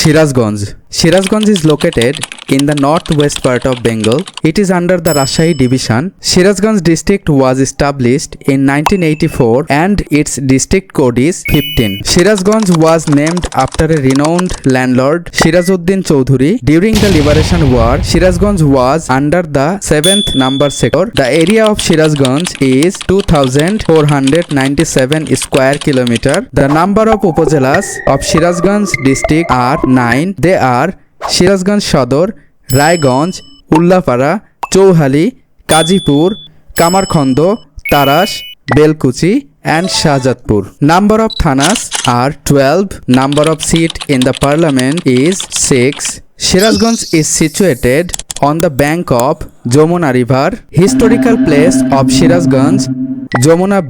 Shirazganj. Shirazganj is located in the northwest part of Bengal. It is under the Rajshahi division. Shirazganj district was established in 1984 and its district code is 15. Shirazganj was named after a renowned landlord Shirazuddin Chowdhury. During the Liberation War, Shirazganj was under the 7th number sector. The area of Shirazganj is 2497 square kilometer. The number of upazilas of Shirazganj district are 9. They are Shirazganj Shodor, Raiganj, Ullapara, Chouhali, Kajipur, Kamarkhando, Tarash, Belkuchi and Shahjatpur. Number of thanas are 12. Number of seats in the parliament is 6. Shirazganj is situated on the bank of Jamuna River. Historical place of Shirazganj, Jamuna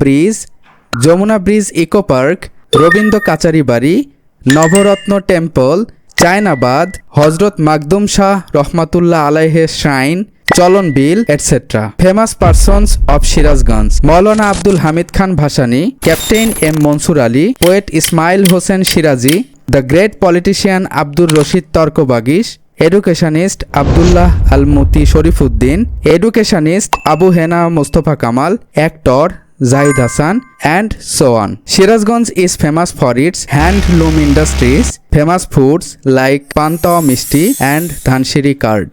Bridge Eco Park, Robindo Kachari Bari, Navaratna Temple, Chainabad, Hazrat Magdum Shah Rahmatullah Alayhi Shrine, Cholon Bill, etc. Famous persons of Shirazganj: Maulana Abdul Hamid Khan Bhashani, Captain M. Mansur Ali, poet Ismail Hossain Shirazi, the great politician Abdul Rashid Tarko Bagish, educationist Abdullah Al-Muti Sharifuddin, educationist Abu Hena Mustafa Kamal, actor Zahid Hassan, and so on. Shirazganj is famous for its handloom industries, famous foods like Panta Mishti and Dhanshiri curd.